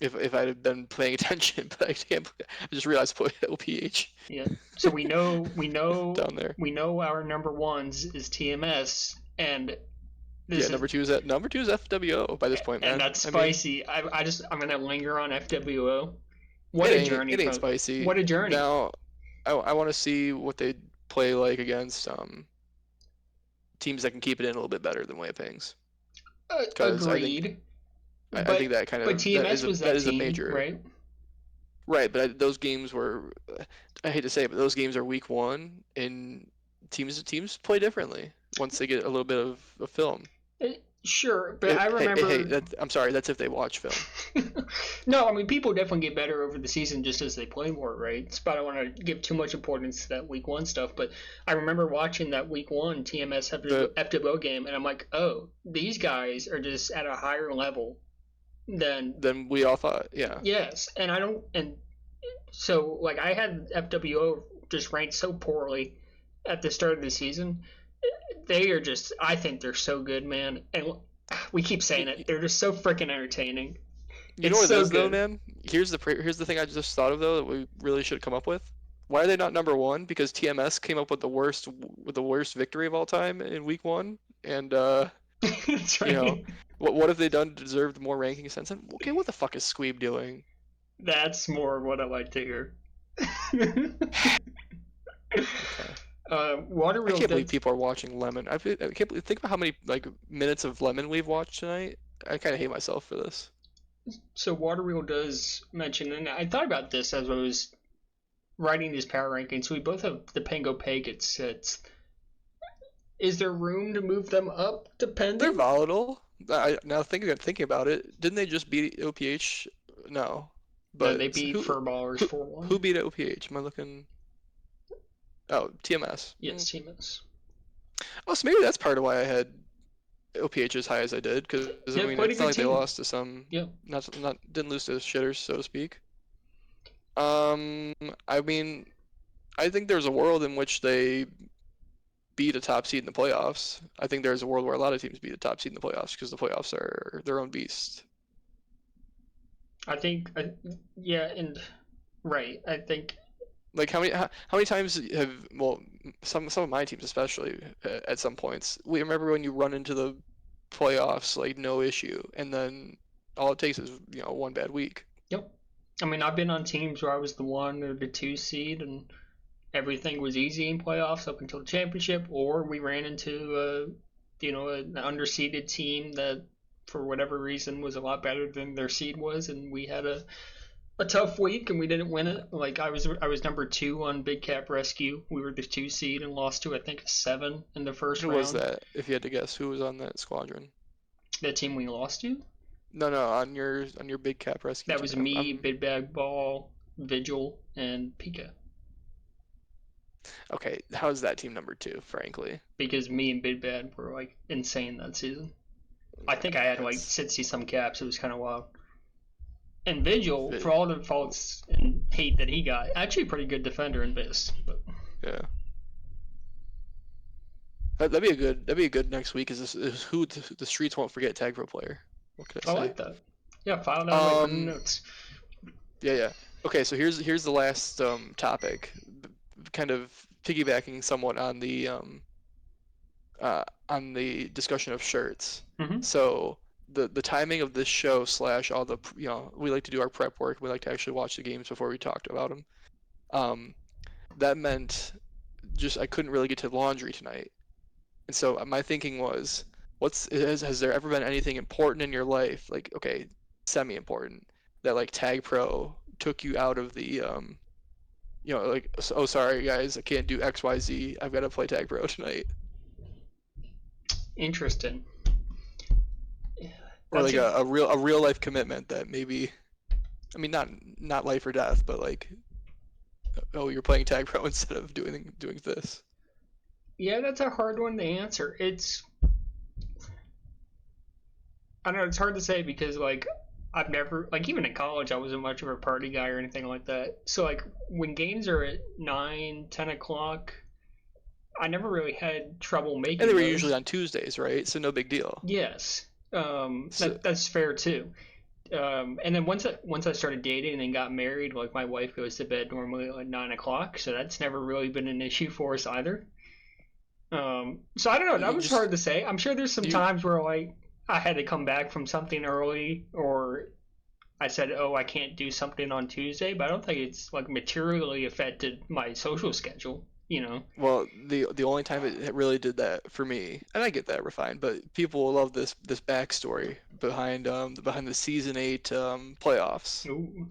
if I'd have been paying attention, but I can't. I just realized I put LPH Yeah. So down there. we know our number ones is TMS, and Yeah, number two is FWO by this point, man. and that's I mean, spicy. I'm gonna linger on FWO. What a journey! it ain't spicy. What a journey! Now, I want to see what they play like against teams that can keep it in a little bit better than Waypings. Because Agreed. I think that kind of But TMS that was that is a team, major right? right. But those games were, I hate to say it, but those games are week one, and teams play differently once they get a little bit of a film. Sure, but I remember. Hey, I'm sorry. That's if they watch film. No, I mean people definitely get better over the season just as they play more, right? But I don't want to give too much importance to that week one stuff. But I remember watching that week one TMS FWO game, and I'm like, oh, these guys are just at a higher level than we all thought. Yeah. Yes, and I don't, and so like I had FWO just ranked so poorly at the start of the season. They are just, I think they're so good, man. And we keep saying it. They're just so freaking entertaining. You know what so it is though, good. man? Here's the thing I just thought of though that we really should come up with. Why are they not number one? Because TMS came up with the worst victory of all time in week one, and That's you know, right. what have they done to deserve more ranking since then? Okay, what the fuck is Squeeb doing? That's more what I like to hear. Okay. Water I Wheel can't believe does, people are watching Lemon. I can't believe, think about how many like minutes of Lemon we've watched tonight. I kind of hate myself for this. so Water Wheel does mention, and I thought about this as I was writing these power rankings. We both have the Pango Peg at 6. Is there room to move them up depending? They're volatile. Now thinking about it, didn't they just beat OPH? No, No, they but beat Furballers 4-1. who beat OPH? Am I looking? Oh, TMS. Yes, TMS. Oh, so maybe that's part of why I had OPH as high as I did, because Yeah, I mean quite a it's not good like they team. lost to some, Yeah. not didn't lose to shitters, so to speak. I mean, I think there's a world in which they beat a top seed in the playoffs. I think there's a world where a lot of teams beat a top seed in the playoffs because the playoffs are their own beast. I think, yeah, and right. I think Like how many times have some of my teams especially at some points we remember when you run into the playoffs like no issue and then all it takes is one bad week. yep. I mean, I've been on teams where I was the 1 or the 2 seed, and everything was easy in playoffs up until the championship, or we ran into an underseeded team that, for whatever reason, was a lot better than their seed was, and we had a tough week and we didn't win it. Like I was number 2 on Big Cap Rescue. We were the 2 seed and lost to I think a 7 in the first Who was round. that? If you had to guess, who was on that squadron? The team we lost to, No, on your big cap rescue that team. was me, I'm Big Bag Ball, Vigil, and Pika. okay. How's that team number 2? Frankly, Because me and Big Bad were like insane that season. I think I had like that's 60 some caps. It was kind of wild. And Vigil, for vi- all the faults and hate that he got, actually a pretty good defender in Vis. But yeah. That'd be a good next week. Is who the streets won't forget tag pro player. What could I I say? like that. Yeah, file that away. Put in Um, notes. yeah. Okay, so here's the last topic, kind of piggybacking somewhat on the discussion of shirts. Mm-hmm. So the timing of this show slash all the we like to do our prep work. We like to actually watch the games before we talked about them. That meant just I couldn't really get to laundry tonight, and so my thinking was, has there ever been anything important in your life, like okay, semi-important, that like Tag Pro took you out of the like, oh sorry guys, I can't do XYZ. I've got to play Tag Pro tonight. Interesting. Or That's like a, a real life commitment that maybe, I mean, not life or death, but like, oh, you're playing Tag Pro instead of doing this. yeah, that's a hard one to answer. I don't know, it's hard to say because like I've never like even in college I wasn't much of a party guy or anything like that. So like when games are at 9, 10 o'clock, I never really had trouble And they making were usually those. on Tuesdays, right? So no big deal. Yes, So that's fair too. And then once I started dating and got married, like my wife goes to bed normally at like 9 o'clock, so that's never really been an issue for us either. So I don't know. That you was just hard to say. I'm sure there's some you times where like I had to come back from something early, or I said, "Oh, I can't do something on Tuesday," but I don't think it's like materially affected my social schedule. You know? well, the only time it really did that for me, and I get that refined, but people will love this backstory behind the season 8 playoffs. Ooh.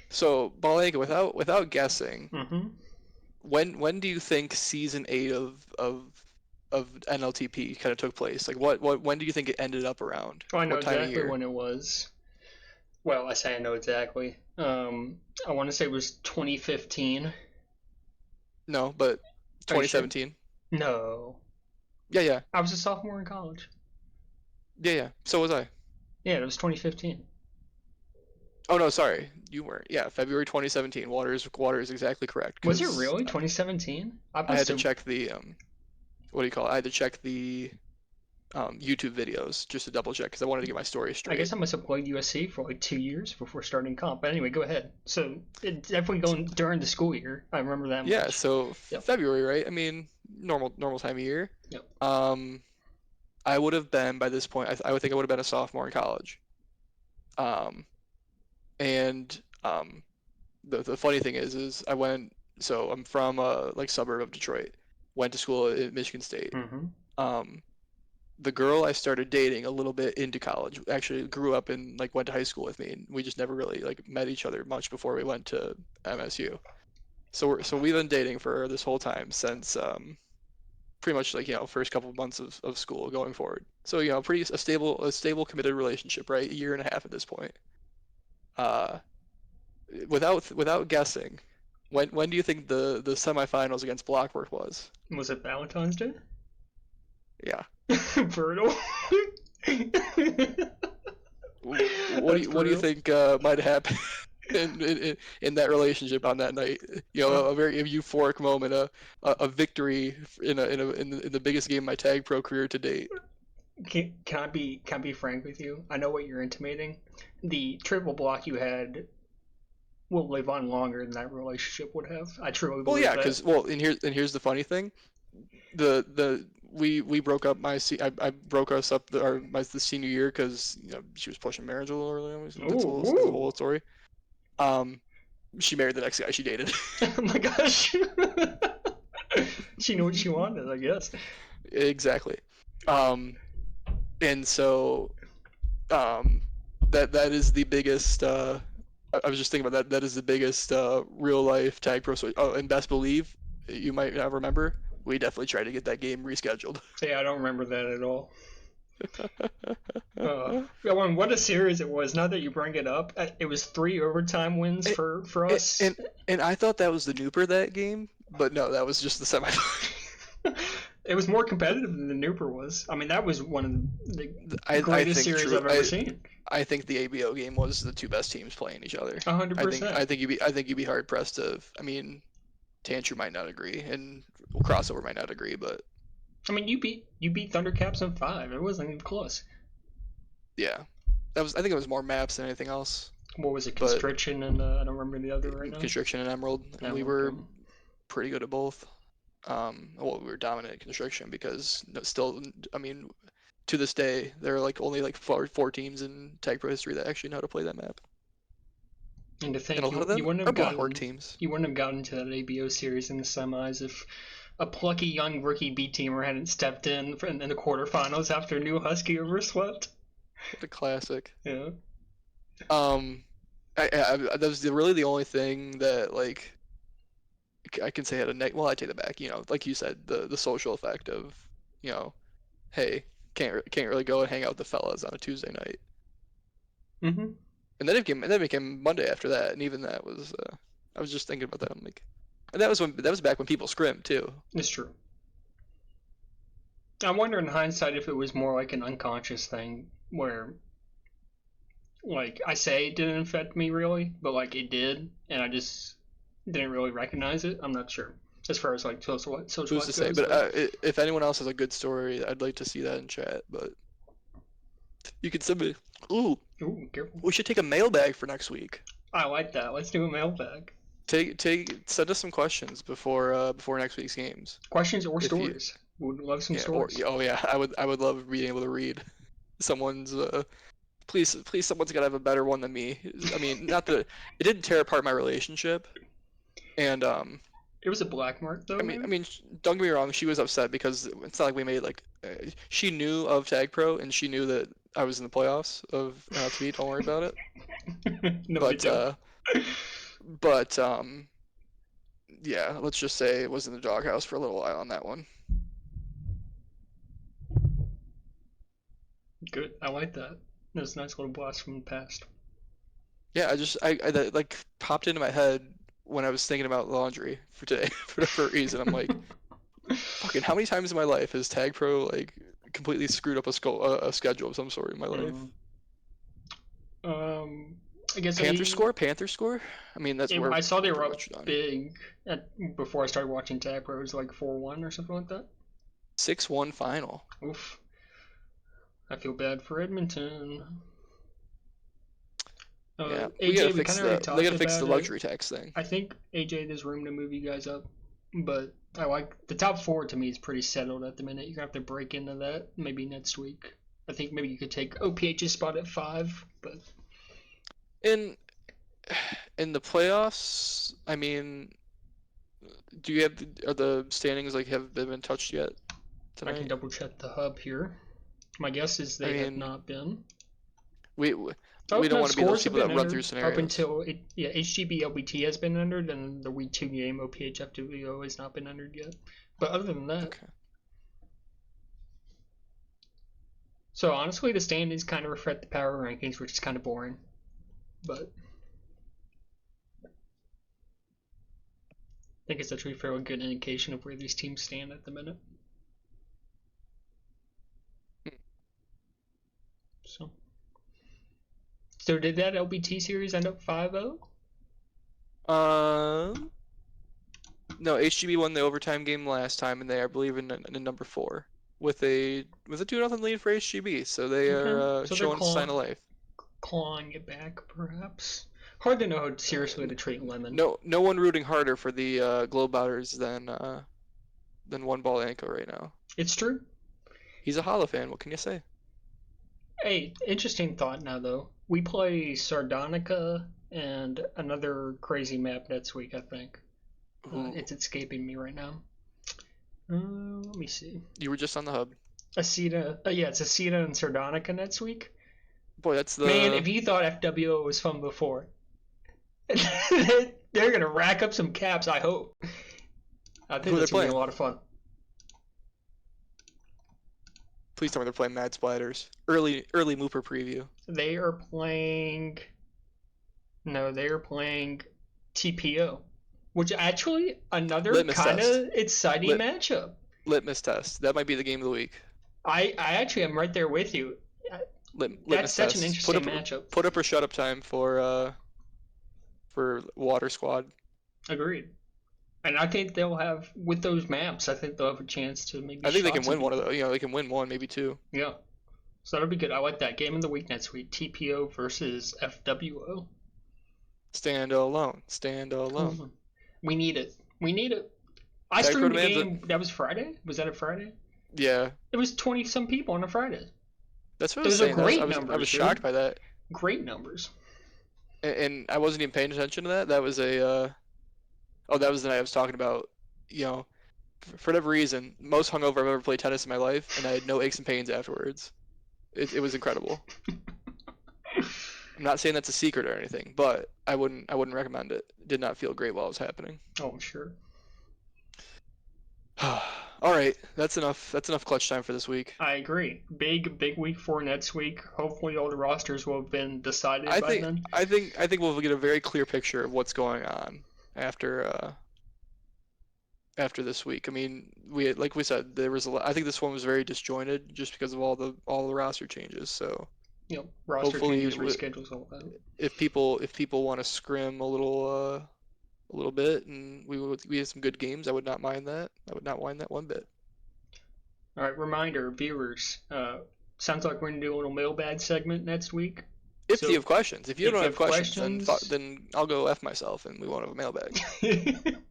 So Balenka, without guessing, Mm-hmm. when do you think season 8 of NLTP kind of took place? Like what when do you think it ended up around? Oh, I know What time of exactly year? when it was. Well, I say I know exactly. I want to say it was 2015. No, but Are you sure? 2017. No, Yeah, yeah, I was a sophomore in college. yeah, yeah. So was I. Yeah, it was 2015. Oh no, sorry, you weren't. Yeah, February 2017. Water is exactly correct Was it because really 2017? I I had must to have. check the what do you call it? I had to check the YouTube videos just to double check because I wanted to get my story I straight. guess I must have played USC for like 2 years before starting comp. But anyway, go ahead. So it's definitely going during the school year. I remember that Yeah, much. so Yep. February, right? I mean, normal time of year. Yep. Um, I would have been by this point. I would think I would have been a sophomore in college. Um, and the funny thing is I went. So I'm from a like suburb of Detroit. Went to school at Michigan State. Mm-hmm. Um, the girl I started dating a little bit into college actually grew up and like went to high school with me, and we just never really like met each other much before we went to MSU. So we've been dating for this whole time since pretty much like first couple of months of school going forward. So pretty a stable committed relationship, right? A year and a half at this point. Uh, without guessing, when do you think the semifinals against Blockworth was? Was it Valentine's Day? Yeah. Brutal. What That's what do you brutal. think might happen in that relationship on that night? Uh, A very euphoric moment, a victory in the biggest game of my tag pro career to date. can I be frank with you? I know what you're intimating. The triple block you had will live on longer than that relationship would have. I truly Well, believe yeah, that. because and here's the funny thing. We broke up I broke us up the senior year because she was pushing marriage a little early. That's a Ooh, whole story. Um, she married the next guy she dated. oh my gosh. She knew what she wanted, I guess. Exactly. Um, and so um, that is the biggest. I was just thinking about that. That is the biggest real life Tag Pro story. Oh, and best believe you might not remember. We definitely tried to get that game rescheduled. Yeah, I don't remember that at all. Yeah, well, what a series it was. Now that you bring it up, it was 3 overtime wins It, for us. and I thought that was the Nooper that game, but no, that was just the semifinal. It was more competitive than the Nooper was. I mean, that was one of the I greatest think series true. I've ever seen. I think the ABO game was the two best teams playing each other. I think 100%. I think you'd be hard pressed to. I mean, Tantrum might not agree, and Crossover might not agree, but I mean, you beat Thundercaps in 5. It wasn't even close. yeah, that was. I think it was more maps than anything else. What was it? But Constriction and I don't remember the other right now. Constriction and Emerald, and we were pretty good at both. Well, we were dominant at Constriction because still, I mean, to this day, there are like only like four teams in Tag Pro history that actually know how to play that map. And to think And a lot of them you wouldn't are have blockwork gotten teams. you wouldn't have gotten to that ABO series in the semis if a plucky young rookie B teamer hadn't stepped in the quarterfinals after New Husky overswept. What a classic. Yeah. That was really the only thing that like I can say had a well, I take that back. You know, like you said, the social effect of, you know, hey, can't really go and hang out with the fellas on a Tuesday night. Mhm. And then it became Monday after that, and even that was I was just thinking about that. I'm like, and that was back when people scrimmed too. It's true. I wonder in hindsight if it was more like an unconscious thing where, like, I say it didn't affect me really, but like it did, and I just didn't really recognize it. I'm not sure as far as like social Who's to life say? goes. But if anyone else has a good story, I'd like to see that in chat. But you can send me. Ooh, Ooh, careful. we should take a mailbag for next week. I like that. Let's do a mailbag. Send us some questions before next week's games. Questions or If you- stories. Would love some stories. Oh yeah, I would love being able to read someone's. Please, someone's gotta have a better one than me. I mean, not that it didn't tear apart my relationship, and It was a black mark though. I mean, don't get me wrong, she was upset because it's not like we made like. She knew of Tag Pro and she knew that I was in the playoffs of NLTV. Don't worry about it. No, but yeah, let's just say it was in the doghouse for a little while on that one. Good. I like that. That was a nice little blast from the past. Yeah, I that, like popped into my head when I was thinking about laundry for today for a reason. I'm like, fucking, how many times in my life has Tag Pro like completely screwed up a schedule of some sort in my life? I guess Panther score. I mean, that's where I saw they were up big before I started watching Tag Pro. It was like 4-1 or something like that. 6-1 final. Oof. I feel bad for Edmonton. Yeah, AJ, we gotta fix the luxury tax thing. I think AJ, there's room to move you guys up, but I like the top 4 to me is pretty settled at the minute. You're gonna have to break into that maybe next week. I think maybe you could take OPH's spot at 5, but in the playoffs, I mean, do you have are the standings like have they been touched yet tonight? I can double check the hub here. My guess is they have not been. We don't want to be those people that run through scenarios. Up until HGB LBT has been entered, and the Week 2 game OPH FWO has not been entered yet. But other than that, okay. So honestly, the standings kind of reflect the power rankings, which is kind of boring. But I think it's actually a fairly good indication of where these teams stand at the minute. So did that LBT series end up 5-0? No, HGB won the overtime game last time, and they are, I believe, in number 4 with a 2-0 lead for HGB. So they are showing a sign of life. Clawing it back, perhaps. Hard to know how seriously to treat Lemon. No one rooting harder for the Globetrotters than One Ball Anko right now. It's true. He's a Hala fan. What can you say? Hey, interesting thought now though. We play Sardonica and another crazy map next week, I think. It's escaping me right now. Let me see. You were just on the hub. Aceta. Yeah, it's Aceta and Sardonica next week. Boy, that's the... Man, if you thought FWO was fun before, They're gonna rack up some caps. I hope. I think Who they're that's gonna be a playing? lot of fun. Please tell me they're playing Mad Splatters. Early Mooper preview. They are playing. No, they are playing TPO, which actually another Litmus kind test. of exciting Lit matchup. Litmus test. That might be the game of the week. I actually am right there with you. Litmus That's such an test. interesting matchup. Put up or shut up time for Water Squad. Agreed. And I think they'll have with those maps. I think they'll have a chance to maybe. I think they can shot win some one of people. those. You know, they can win one, maybe two. Yeah. So that'll be good. I like that. Game of the week next week. TPO versus FWO. Stand alone. Stand alone. Mhm. We need it. We need it. I Tag streamed the Pro game. That was Friday. Was that a Friday? Yeah, It was 20 some people on a Friday. that's what I was Those are saying. great I numbers. was shocked by that, Great numbers. and I wasn't even paying attention to that. That was a oh, that was the night I was talking about. You know, for whatever reason, most hungover I've ever played tennis in my life, and I had no aches and pains afterwards. It was incredible. I'm not saying that's a secret or anything, but I wouldn't recommend it. It did not feel great while it was happening. Oh, I'm sure. All right, that's enough. That's enough clutch time for this week. I agree. Big week for next week. Hopefully, all the rosters will have been decided by then. I think we'll get a very clear picture of what's going on after this week. I mean, like we said, there was a lot. I think this one was very disjointed just because of all the roster changes. So You know, roster hopefully, changes, reschedules, all that. if people want to scrim a little bit, and we had some good games, I would not mind that. I would not mind that one bit. All right, reminder, viewers. Sounds like we're gonna do a little mailbag segment next week. If So, you have questions, if you if don't you have have questions, questions- then I'll go F myself, and we won't have a mailbag.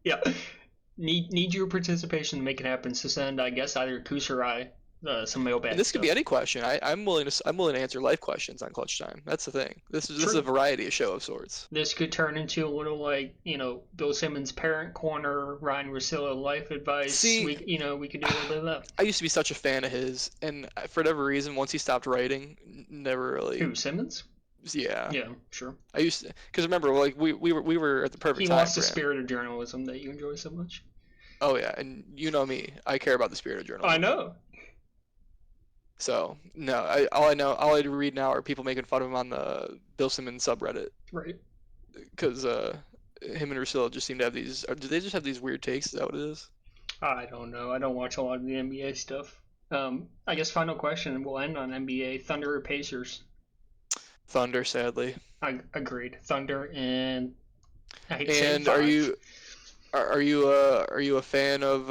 Yeah. Need your participation to make it happen. So send, I guess, either Koos or I some mailbag. And this could be stuff. any question. I'm willing to answer life questions on Clutch Time. That's the thing. This is True. a variety show of sorts. This could turn into a little like, Bill Simmons parent corner, Ryan Russillo life advice. See- we could do a little bit of that. I used to be such a fan of his, and for whatever reason, once he stopped writing, never really. Who, Simmons? Yeah. Yeah, sure. I used to, because remember, like we were at the perfect He time lost for the him. spirit of journalism that you enjoy so much. Oh yeah, and you know me, I care about the spirit of journalism. I know. So no, all I read now are people making fun of him on the Bill Simmons subreddit, Right. because him and Russillo just seem to have these. Or do they just have these weird takes? Is that what it is? I don't know. I don't watch a lot of the NBA stuff. I guess final question. We'll end on NBA. Thunder or Pacers? Thunder, sadly. I agreed. Thunder and I hate to say And five. are you a fan of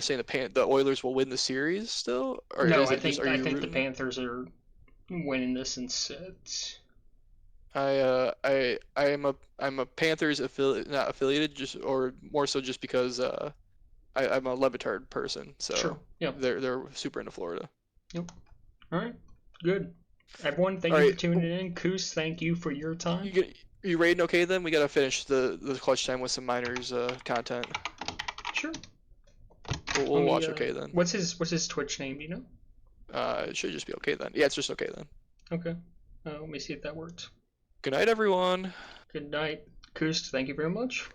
saying the Oilers will win the series still? Or No, is I it think just, are you the rooting? Panthers are winning this in sets. I'm a Panthers not affiliated, just or more so just because I'm a Levitard person, so Sure. Yep. they're super into Florida. All right. Good. Everyone, thank All you for right. tuning in. Koos, thank you for your time. You rating okay then? We gotta finish the clutch time with some minors content. Sure. We'll Let me, watch okay then. What's his Twitch name? Do you know? It should just be okay then. Yeah, it's just okay then. Okay. Let me see if that works. Good night, everyone. Good night. Koos, thank you very much.